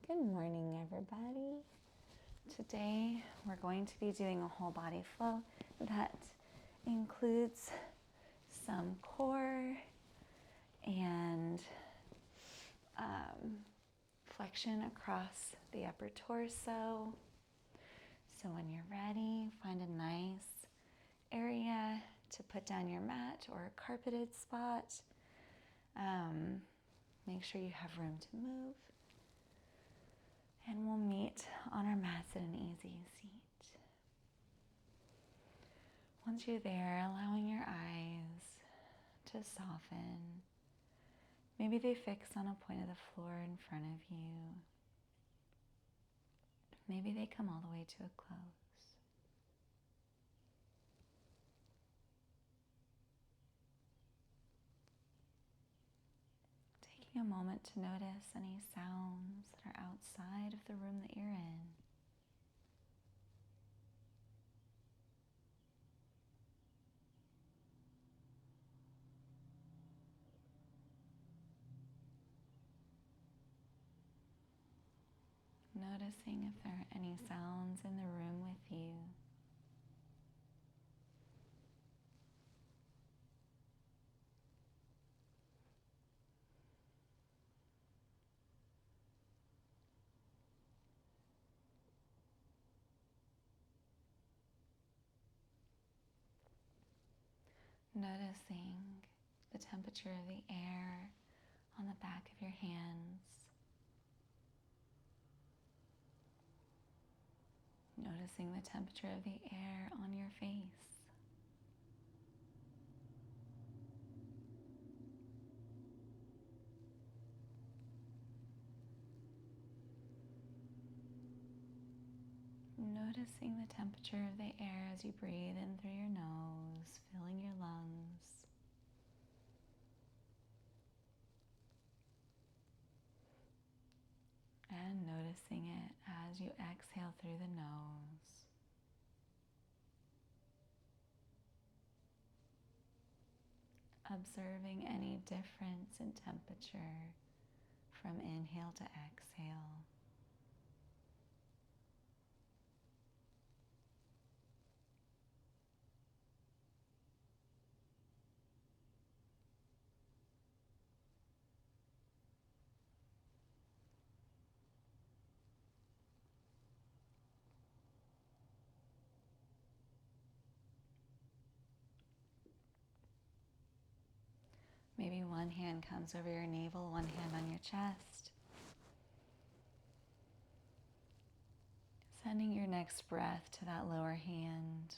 Good morning, everybody. Today we're going to be doing a whole body flow that includes some core and flexion across the upper torso. So when you're ready, find a nice area to put down your mat or a carpeted spot. Make sure you have room to move. And we'll meet on our mats at an easy seat. Once you're there, allowing your eyes to soften. Maybe they fix on a point of the floor in front of you. Maybe they come all the way to a close. Taking a moment to notice any sounds that are outside of the room that you're in. Noticing if there are any sounds in the room with you. Noticing the temperature of the air on the back of your hands. Noticing the temperature of the air on your face. Noticing the temperature of the air as you breathe in through your nose, filling your lungs. And noticing it as you exhale through the nose. Observing any difference in temperature from inhale to exhale. Maybe one hand comes over your navel, one hand on your chest. Sending your next breath to that lower hand.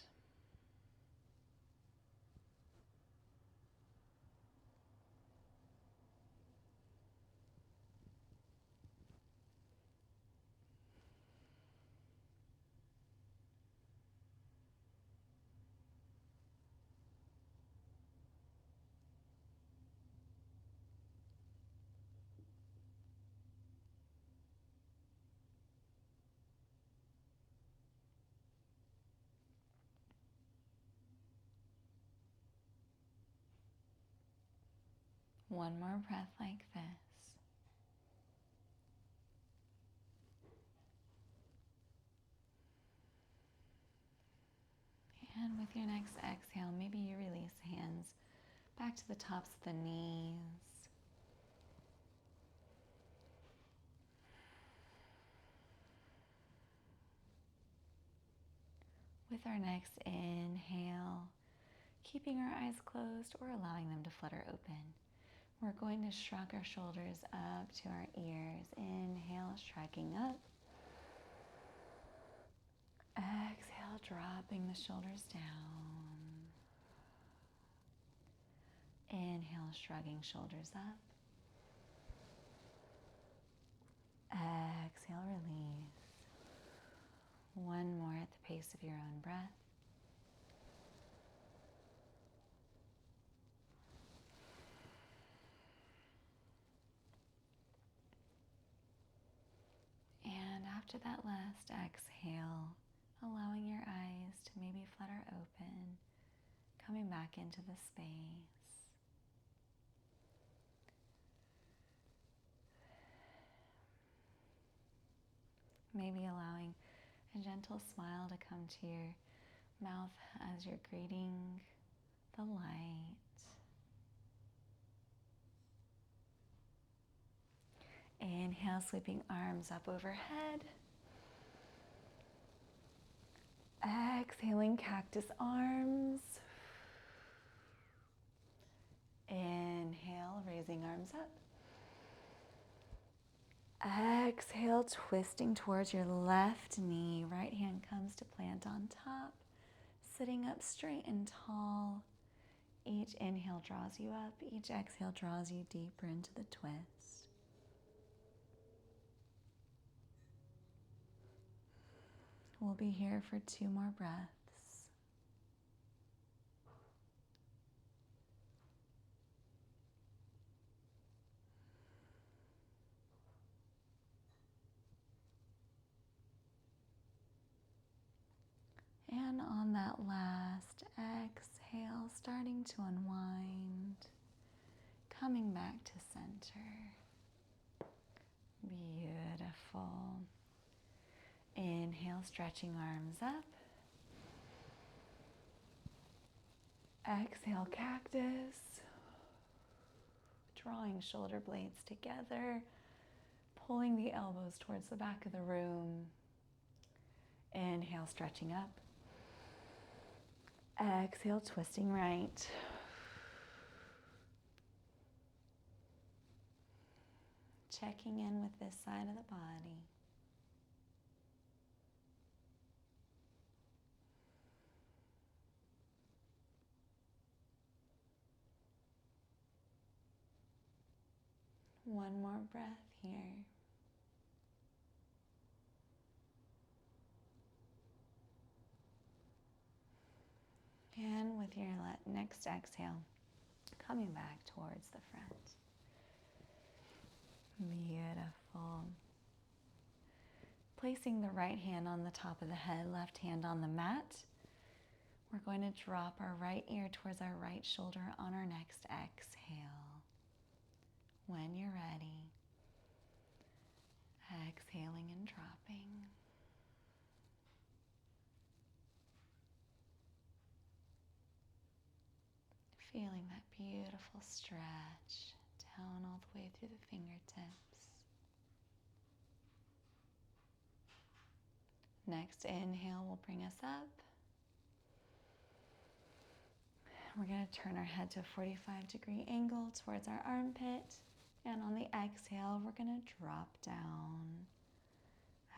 One more breath like this. And with your next exhale, maybe you release hands back to the tops of the knees. With our next inhale, keeping our eyes closed or allowing them to flutter open, we're going to shrug our shoulders up to our ears. Inhale, shrugging up. Exhale, dropping the shoulders down. Inhale, shrugging shoulders up. Exhale, release. One more at the pace of your own breath. And after that last exhale, allowing your eyes to maybe flutter open, coming back into the space. maybe allowing a gentle smile to come to your mouth as you're greeting the light. Inhale, sweeping arms up overhead. Exhaling, cactus arms. Inhale, raising arms up. Exhale, twisting towards your left knee. Right hand comes to plant on top. Sitting up straight and tall. Each inhale draws you up. Each exhale draws you deeper into the twist. We'll be here for 2 more breaths. And on that last exhale, starting to unwind, coming back to center. Beautiful. Inhale, stretching arms up. Exhale, cactus. Drawing shoulder blades together, pulling the elbows towards the back of the room. Inhale, stretching up. Exhale, twisting right. Checking in with this side of the body. One more breath here. And with your next exhale, coming back towards the front. Beautiful. Placing the right hand on the top of the head, left hand on the mat. We're going to drop our right ear towards our right shoulder on our next exhale. When you're ready, exhaling and dropping. Feeling that beautiful stretch down all the way through the fingertips. Next inhale will bring us up. We're going to turn our head to a 45-degree angle towards our armpit. And on the exhale, we're going to drop down.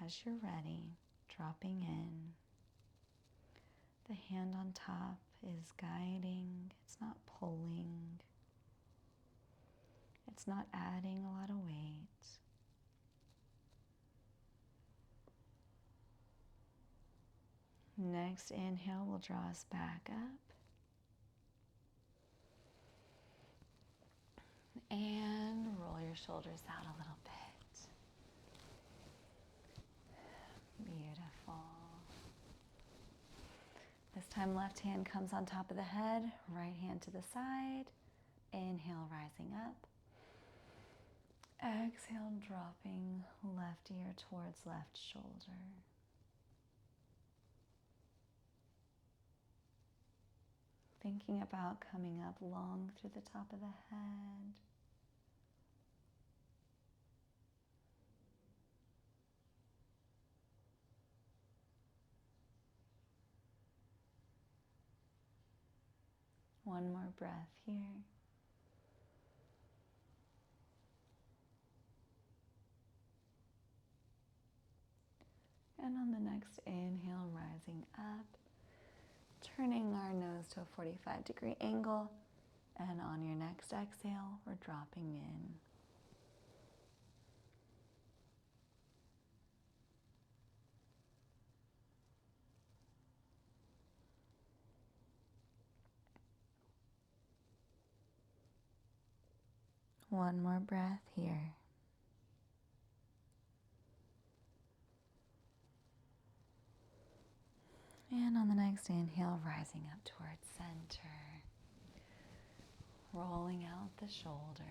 As you're ready, dropping in. The hand on top is guiding. It's not pulling. It's not adding a lot of weight. Next inhale will draw us back up. And roll your shoulders out a little bit. Beautiful. This time left hand comes on top of the head, right hand to the side. Inhale, rising up. Exhale, dropping left ear towards left shoulder. Thinking about coming up long through the top of the head. One more breath here. And on the next inhale, rising up, turning our nose to a 45-degree angle. And on your next exhale, we're dropping in. One more breath here. And on the next inhale, rising up towards center. Rolling out the shoulders.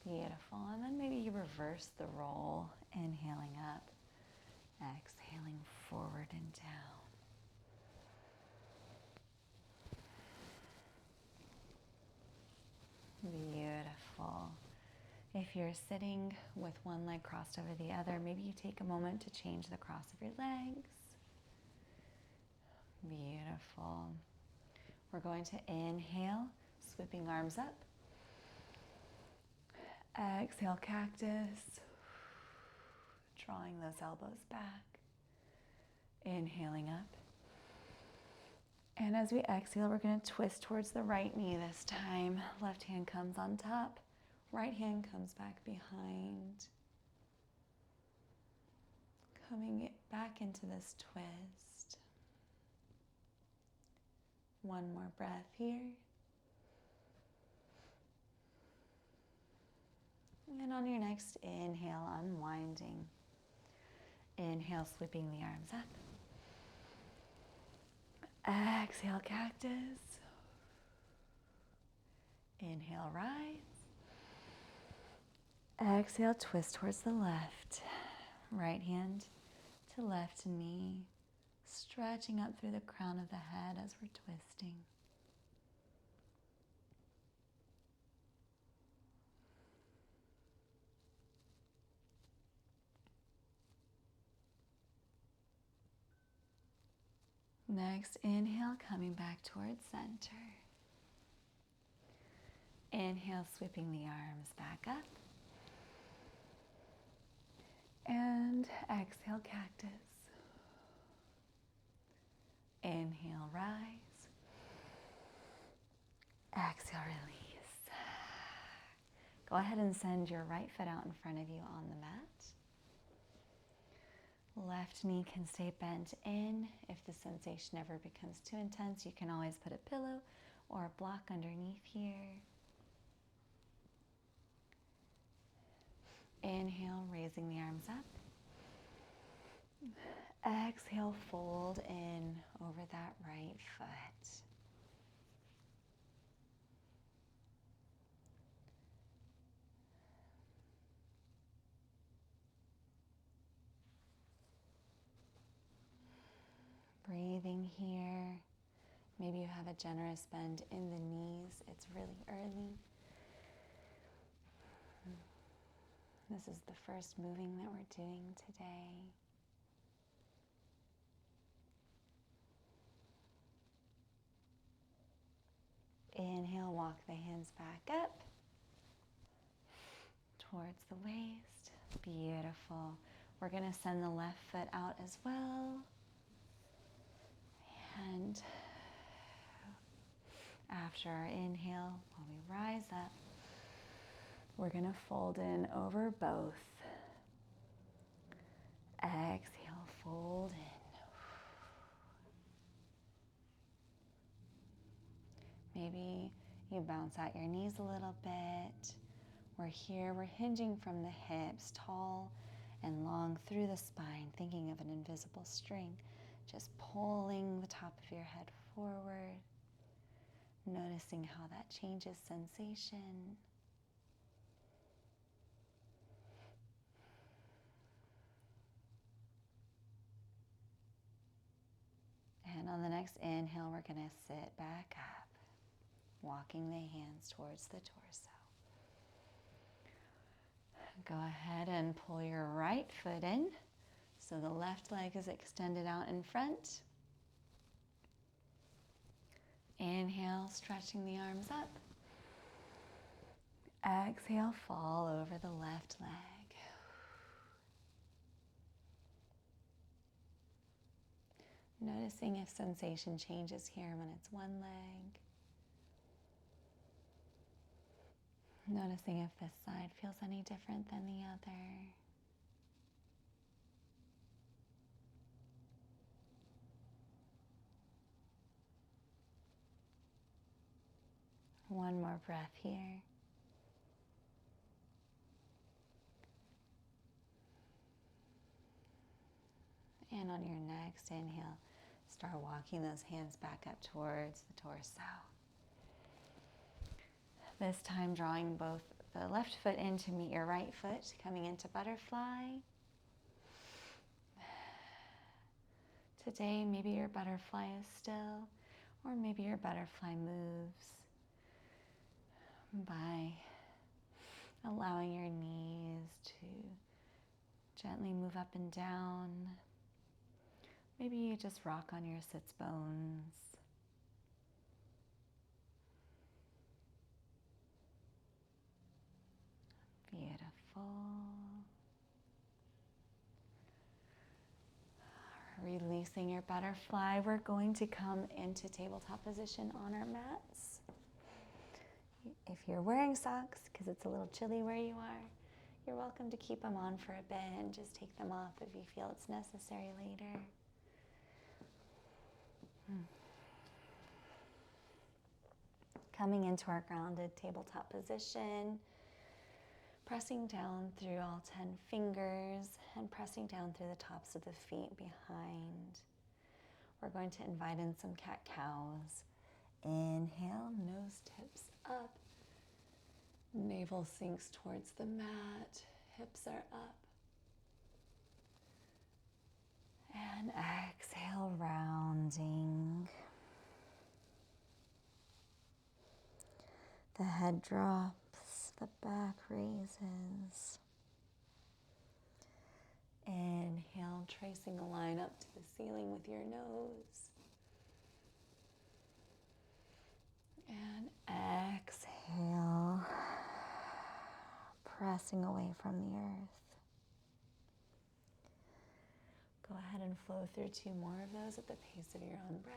Beautiful. And then maybe you reverse the roll, inhaling up, exhaling forward and down. Beautiful. If you're sitting with one leg crossed over the other, maybe you take a moment to change the cross of your legs. Beautiful. We're going to inhale, swooping arms up. Exhale, cactus. Drawing those elbows back. Inhaling up. And as we exhale, we're going to twist towards the right knee this time. Left hand comes on top. Right hand comes back behind. Coming back into this twist. One more breath here. And on your next inhale, unwinding. Inhale, sweeping the arms up. Exhale, cactus. Inhale, rise. Exhale, twist towards the left. Right hand to left knee. Stretching up through the crown of the head as we're twisting. Next, inhale, coming back towards center. Inhale, sweeping the arms back up. And exhale, cactus. Inhale, rise. Exhale, release. Go ahead and send your right foot out in front of you on the mat. Left knee can stay bent in. If the sensation ever becomes too intense, you can always put a pillow or a block underneath here. Inhale, raising the arms up. Exhale, fold in over that right foot. Breathing here. Maybe you have a generous bend in the knees. It's really early. This is the first moving that we're doing today. Inhale, walk the hands back up towards the waist. Beautiful. We're going to send the left foot out as well. And after our inhale, while we rise up, we're going to fold in over both. Exhale, fold in. Maybe you bounce out your knees a little bit. We're here, we're hinging from the hips, tall and long through the spine, thinking of an invisible string, just pulling the top of your head forward, noticing how that changes sensation. And on the next inhale, we're going to sit back up, walking the hands towards the torso. Go ahead and pull your right foot in, so the left leg is extended out in front. Inhale, stretching the arms up. Exhale, fall over the left leg. Noticing if sensation changes here when it's one leg. Noticing if this side feels any different than the other. One more breath here. And on your next inhale, start walking those hands back up towards the torso. This time drawing both the left foot in to meet your right foot, coming into butterfly. Today, maybe your butterfly is still, or maybe your butterfly moves by allowing your knees to gently move up and down. Maybe you just rock on your sits bones. Beautiful. Releasing your butterfly, we're going to come into tabletop position on our mats. If you're wearing socks, because it's a little chilly where you are, you're welcome to keep them on for a bit and just take them off if you feel it's necessary later. Coming into our grounded tabletop position, pressing down through all 10 fingers and pressing down through the tops of the feet behind. We're going to invite in some cat-cows. Inhale, nose tips up. Navel sinks towards the mat, hips are up. And exhale, rounding. The head drops, the back raises. Inhale, tracing a line up to the ceiling with your nose. And exhale, pressing away from the earth. Go ahead and flow through 2 more of those at the pace of your own breath.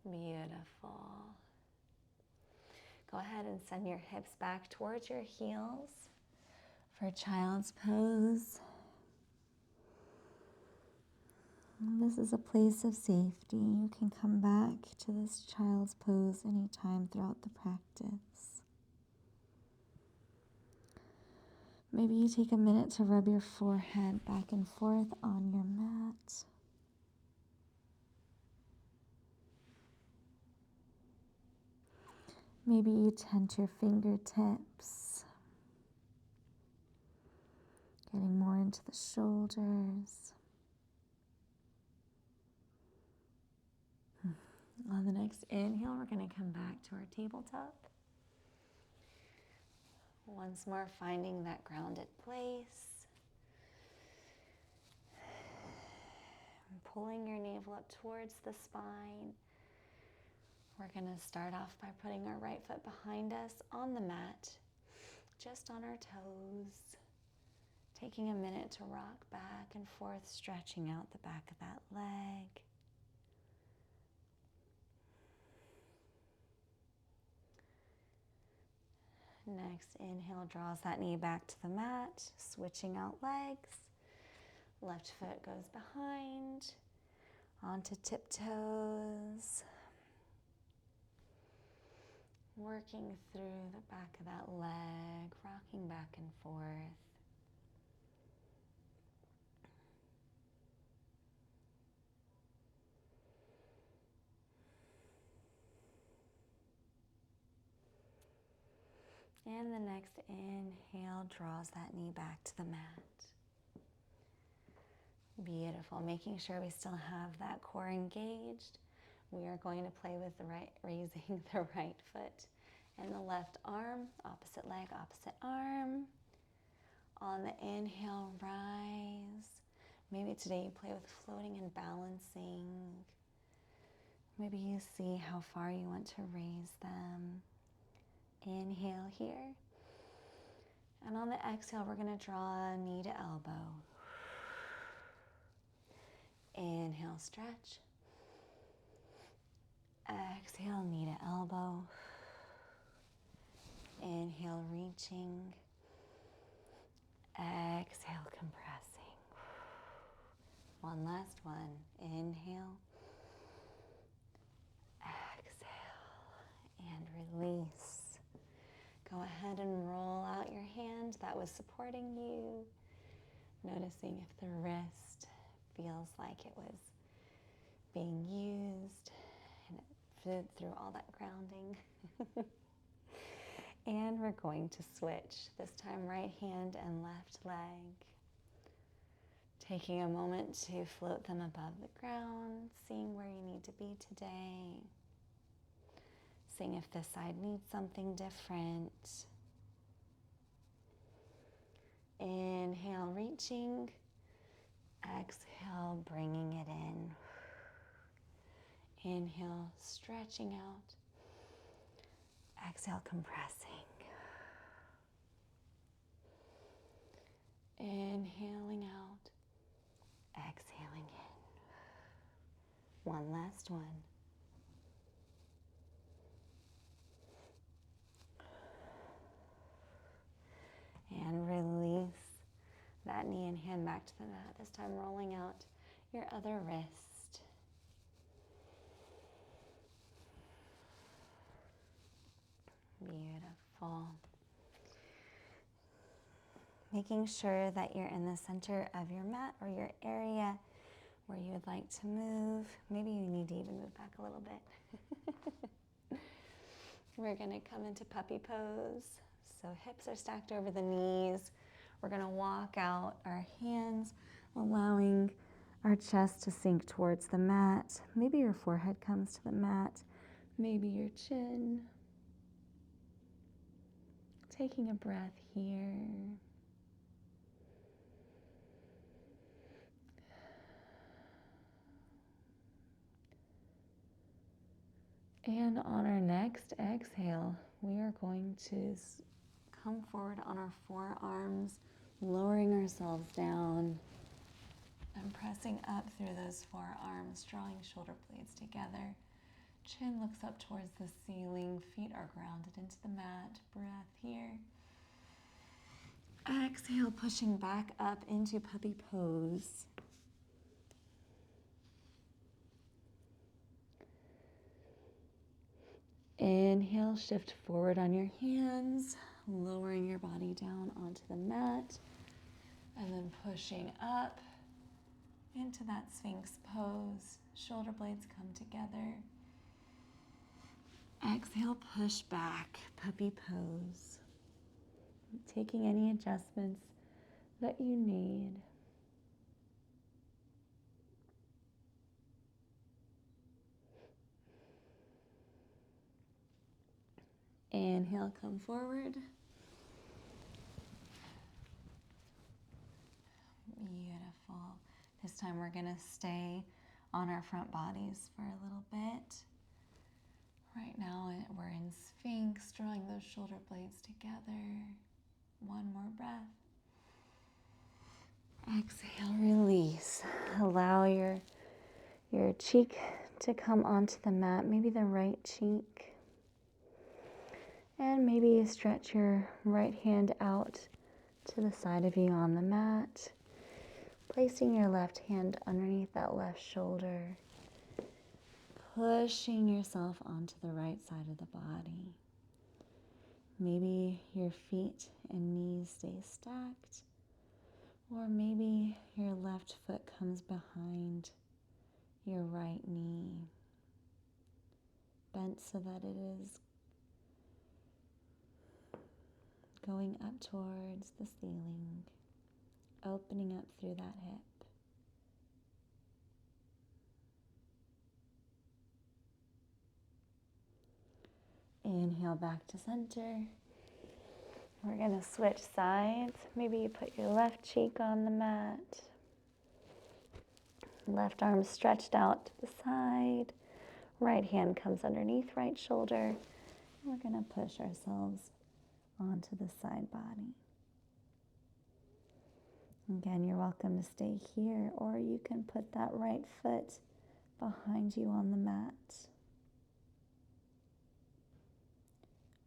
Beautiful. Go ahead and send your hips back towards your heels for child's pose. This is a place of safety. You can come back to this child's pose anytime throughout the practice. Maybe you take a minute to rub your forehead back and forth on your mat. Maybe you tent your fingertips, getting more into the shoulders. On the next inhale, we're going to come back to our tabletop. Once more, finding that grounded place. Pulling your navel up towards the spine. We're going to start off by putting our right foot behind us on the mat, just on our toes. Taking a minute to rock back and forth, stretching out the back of that leg. Next inhale draws that knee back to the mat, switching out legs. Left foot goes behind, onto tiptoes. Working through the back of that leg, rocking back and forth. And the next inhale draws that knee back to the mat. Beautiful. Making sure we still have that core engaged. We are going to play with the right, raising the right foot and the left arm, opposite leg, opposite arm. On the inhale, rise. Maybe today you play with floating and balancing. Maybe you see how far you want to raise them. Inhale here. And on the exhale, we're going to draw knee to elbow. Inhale, stretch. Exhale, knee to elbow. Inhale, reaching. Exhale, compressing. One last one. Inhale. Exhale. And release. Go ahead and roll out your hand that was supporting you. Noticing if the wrist feels like it was being used and it flowed through all that grounding. And we're going to switch. This time right hand and left leg. Taking a moment to float them above the ground, seeing where you need to be today. Seeing if this side needs something different. Inhale, reaching. Exhale, bringing it in. Inhale, stretching out. Exhale, compressing. Inhaling out. Exhaling in. One last one. And release that knee and hand back to the mat. This time rolling out your other wrist. Beautiful. Making sure that you're in the center of your mat or your area where you would like to move. Maybe you need to even move back a little bit. We're going to come into puppy pose. So hips are stacked over the knees. We're going to walk out our hands, allowing our chest to sink towards the mat. Maybe your forehead comes to the mat. Maybe your chin. Taking a breath here. And on our next exhale, we are going to come forward on our forearms, lowering ourselves down and pressing up through those forearms, drawing shoulder blades together. Chin looks up towards the ceiling, feet are grounded into the mat. Breath here. Exhale, pushing back up into puppy pose. Inhale, shift forward on your hands, lowering your body down onto the mat, and then pushing up into that Sphinx pose. Shoulder blades come together. Exhale, push back, puppy pose. Taking any adjustments that you need. Inhale, come forward. Beautiful. This time we're going to stay on our front bodies for a little bit. Right now we're in Sphinx, drawing those shoulder blades together. One more breath. Exhale, release. Allow your cheek to come onto the mat, maybe the right cheek. And maybe you stretch your right hand out to the side of you on the mat, placing your left hand underneath that left shoulder, pushing yourself onto the right side of the body. Maybe your feet and knees stay stacked, or maybe your left foot comes behind your right knee, bent so that it is going up towards the ceiling, opening up through that hip. Inhale back to center. We're going to switch sides. Maybe you put your left cheek on the mat. Left arm stretched out to the side. Right hand comes underneath right shoulder. We're going to push ourselves onto the side body. Again, you're welcome to stay here, or you can put that right foot behind you on the mat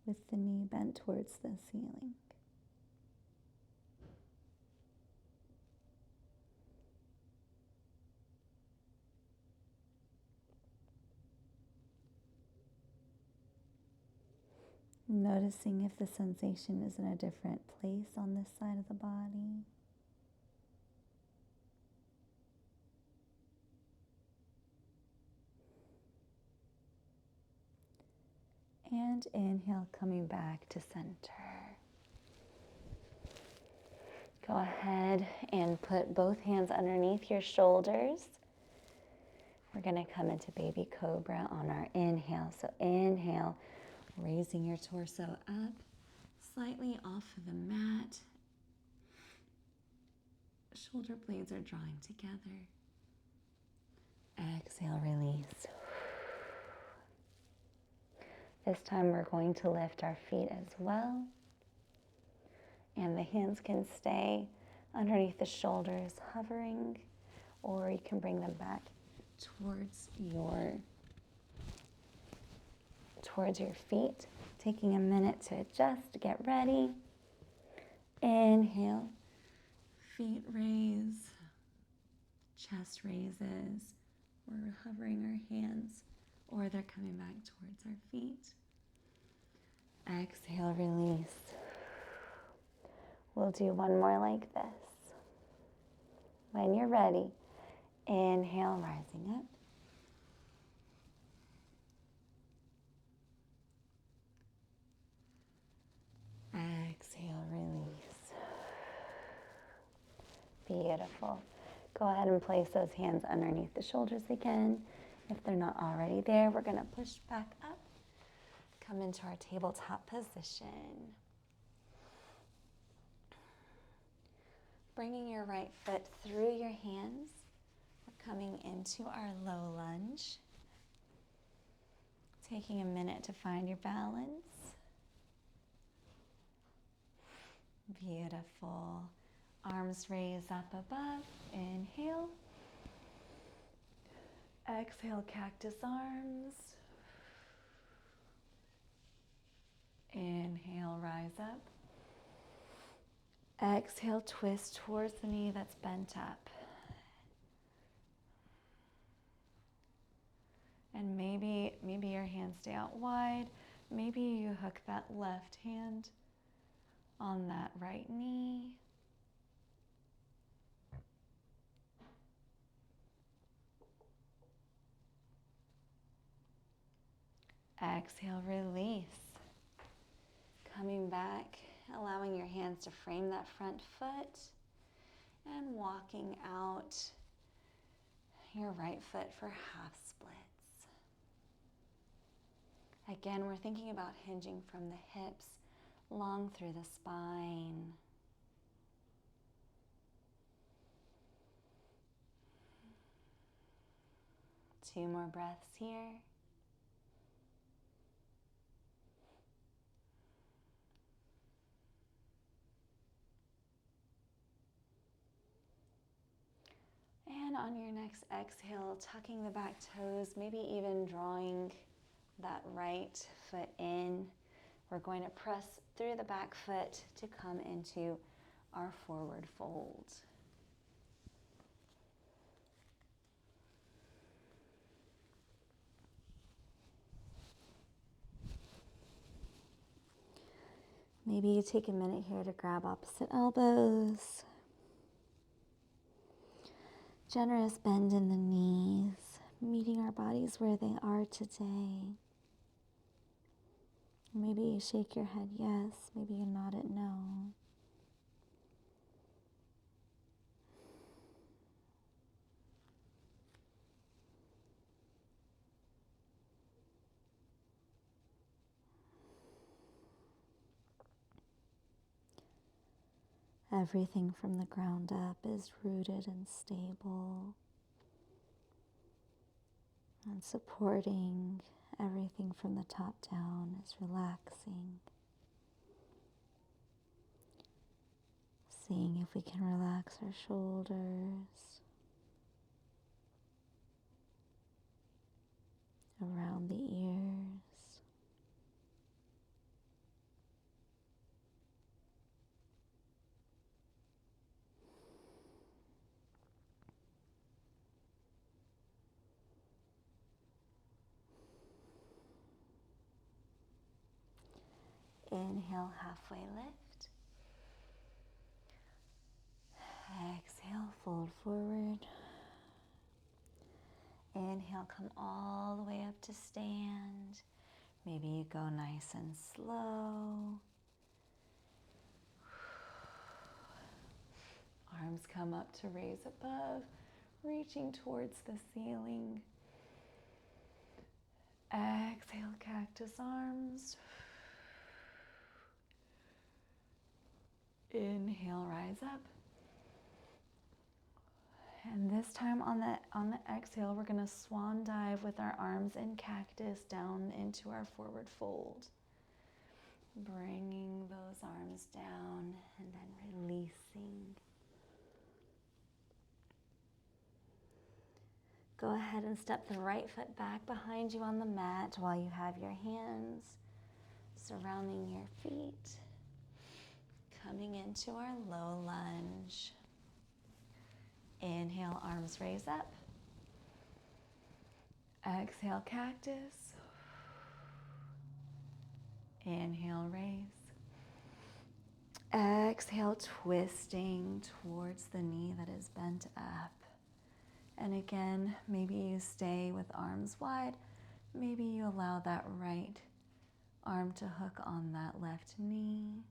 with the knee bent towards the ceiling. Noticing if the sensation is in a different place on this side of the body. And inhale, coming back to center. Go ahead and put both hands underneath your shoulders. We're going to come into baby cobra on our inhale. So inhale, raising your torso up, slightly off of the mat. Shoulder blades are drawing together. Exhale, release. This time we're going to lift our feet as well. And the hands can stay underneath the shoulders, hovering, or you can bring them back towards your feet. Taking a minute to adjust, to get ready. Inhale, feet raise, chest raises. We're hovering our hands, or they're coming back towards our feet. Exhale, release. We'll do one more like this. When you're ready, inhale, rising up. Exhale, release. Beautiful. Go ahead and place those hands underneath the shoulders again. If they're not already there, we're going to push back up. Come into our tabletop position. Bringing your right foot through your hands. We're coming into our low lunge. Taking a minute to find your balance. Beautiful. Arms raise up above. Inhale. Exhale, cactus arms. Inhale, rise up. Exhale, twist towards the knee that's bent up. And maybe your hands stay out wide. Maybe you hook that left hand on that right knee. Exhale, release. Coming back, allowing your hands to frame that front foot and walking out your right foot for half splits. Again, we're thinking about hinging from the hips long through the spine. Two more breaths here. And on your next exhale, tucking the back toes, maybe even drawing that right foot in. We're going to press through the back foot to come into our forward fold. Maybe you take a minute here to grab opposite elbows. Generous bend in the knees, meeting our bodies where they are today. Maybe you shake your head yes, maybe you nod it no. Everything from the ground up is rooted and stable and supporting. Everything from the top down is relaxing. Seeing if we can relax our shoulders, around the ears. Inhale, halfway lift. Exhale, fold forward. Inhale, come all the way up to stand. Maybe you go nice and slow. Arms come up to raise above, reaching towards the ceiling. Exhale, cactus arms. Inhale, rise up. And this time on the exhale, we're going to swan dive with our arms in cactus down into our forward fold. Bringing those arms down and then releasing. Go ahead and step the right foot back behind you on the mat while you have your hands surrounding your feet. Coming into our low lunge. Inhale, arms raise up. Exhale, cactus. Inhale, raise. Exhale, twisting towards the knee that is bent up. And again, maybe you stay with arms wide. Maybe you allow that right arm to hook on that left knee.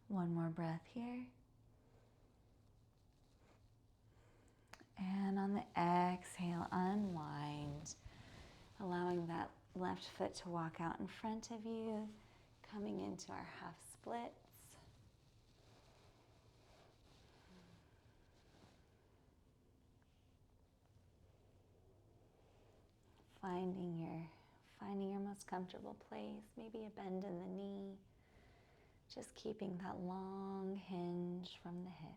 One more breath here. And on the exhale, unwind, allowing that left foot to walk out in front of you, coming into our half splits. Finding your most comfortable place, maybe a bend in the knee, just keeping that long hinge from the hips.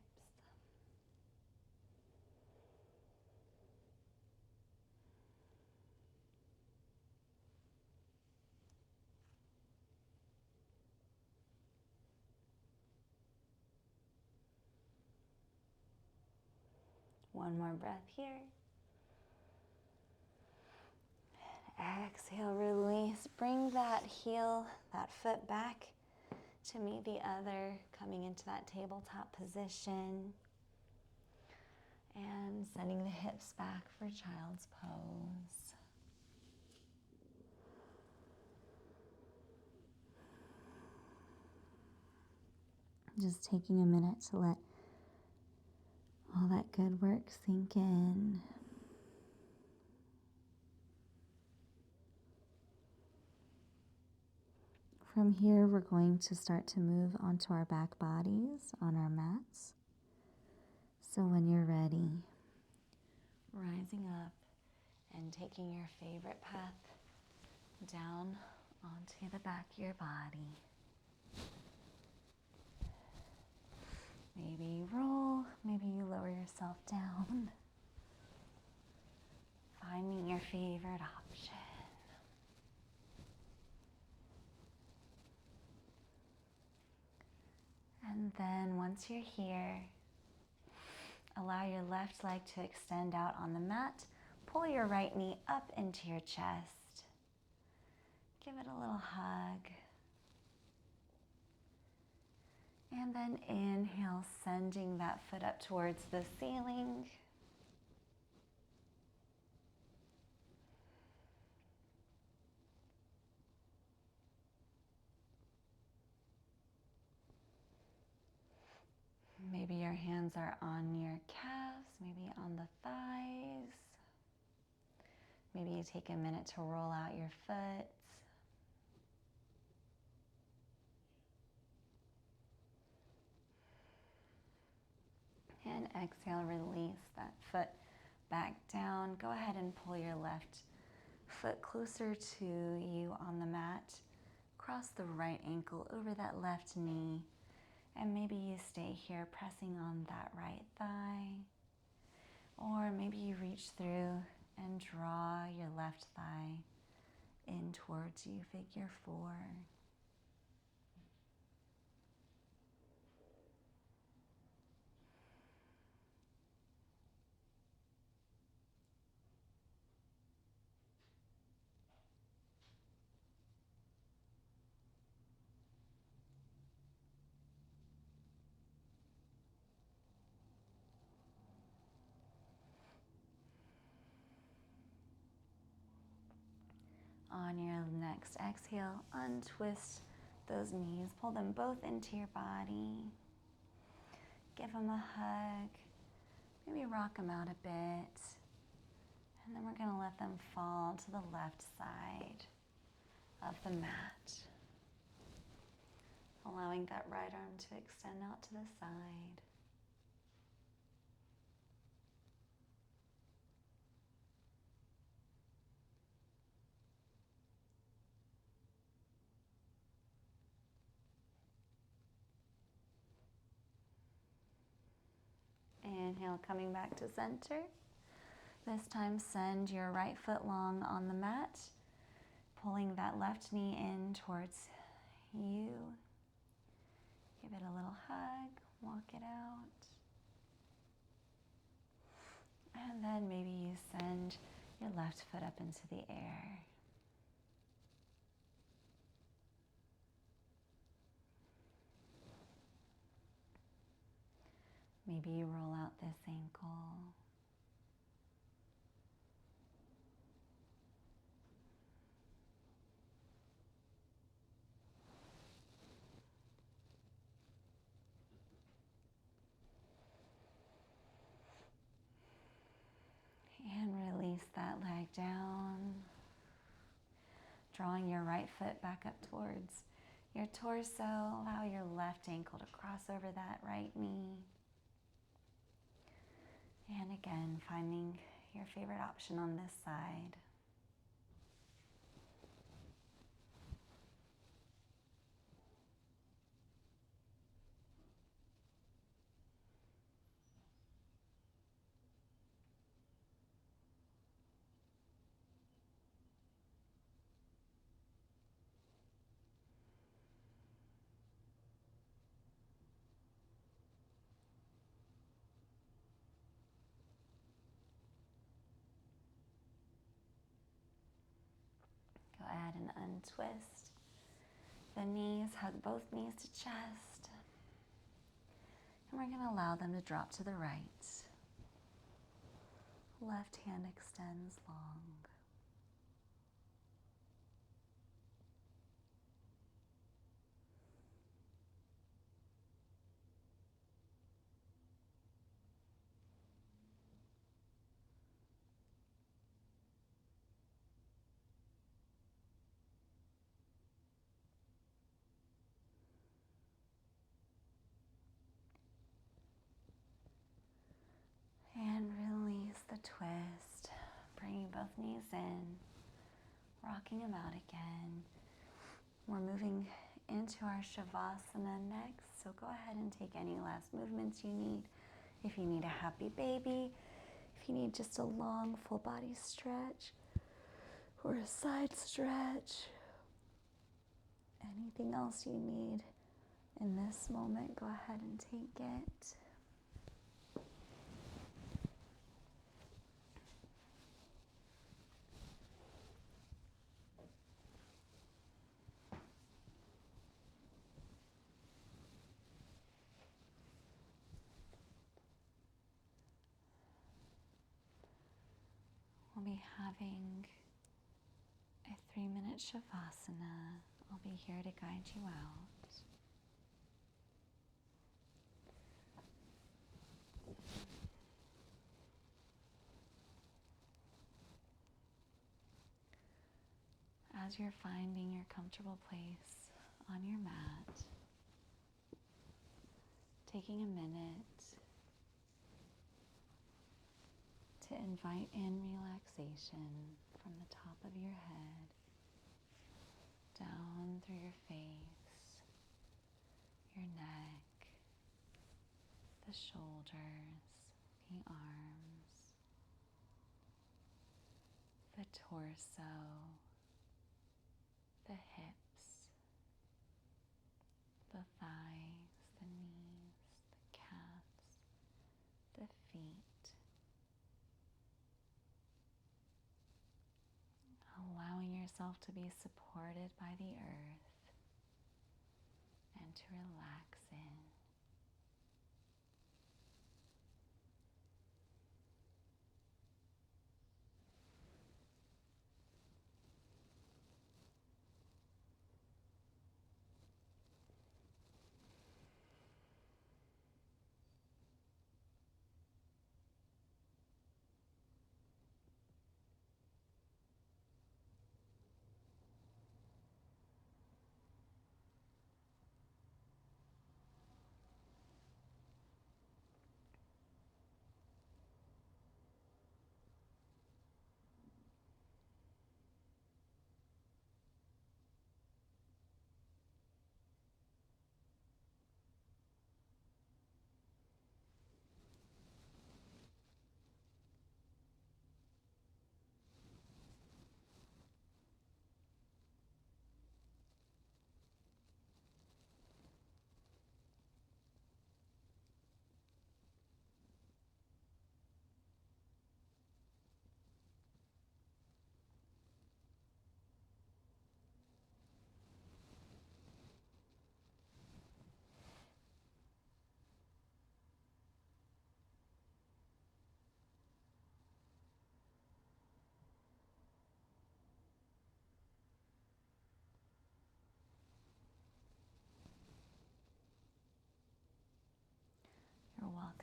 One more breath here. Exhale, release. Bring that heel, that foot back to meet the other, coming into that tabletop position. And sending the hips back for child's pose. Just taking a minute to let all that good work sink in. From here, we're going to start to move onto our back bodies on our mats. So when you're ready, rising up and taking your favorite path down onto the back of your body. Maybe you roll, maybe you lower yourself down. Finding your favorite option. And then once you're here, allow your left leg to extend out on the mat. Pull your right knee up into your chest. Give it a little hug. And then inhale, sending that foot up towards the ceiling. Maybe your hands are on your calves, maybe on the thighs. Maybe you take a minute to roll out your foot. And exhale, release that foot back down. Go ahead and pull your left foot closer to you on the mat. Cross the right ankle over that left knee. And maybe you stay here pressing on that right thigh. Or maybe you reach through and draw your left thigh in towards you, figure four. On your next exhale, untwist those knees. Pull them both into your body. Give them a hug. Maybe rock them out a bit. And then we're going to let them fall to the left side of the mat. Allowing that right arm to extend out to the side. Inhale, coming back to center. This time send your right foot long on the mat, pulling that left knee in towards you. Give it a little hug, walk it out. And then maybe you send your left foot up into the air. Maybe you roll out this ankle. And release that leg down. Drawing your right foot back up towards your torso. Allow your left ankle to cross over that right knee. And again, finding your favorite option on this side. Go ahead and untwist the knees, hug both knees to chest. And we're going to allow them to drop to the right. Left hand extends long. And release the twist, bringing both knees in, rocking them out again. We're moving into our Shavasana next, so go ahead and take any last movements you need. If you need a happy baby, if you need just a long full body stretch or a side stretch, anything else you need in this moment, go ahead and take it. We'll be having a 3-minute Shavasana. I'll be here to guide you out. As you're finding your comfortable place on your mat, taking a minute to invite in relaxation from the top of your head, down through your face, your neck, the shoulders, the arms, the torso, the hips, the thighs, the knees, the calves, the feet. Allowing yourself to be supported by the earth and to relax in.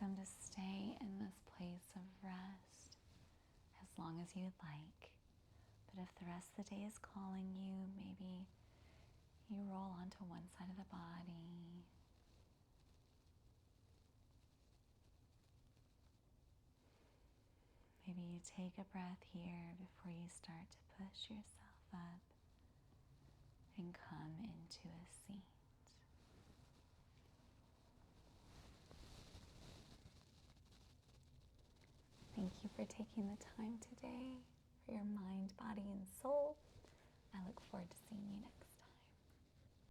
welcome to stay in this place of rest as long as you'd like. But if the rest of the day is calling you, maybe you roll onto one side of the body. Maybe you take a breath here before you start to push yourself up and come into a seat. Thank you for taking the time today for your mind, body, and soul. I look forward to seeing you next.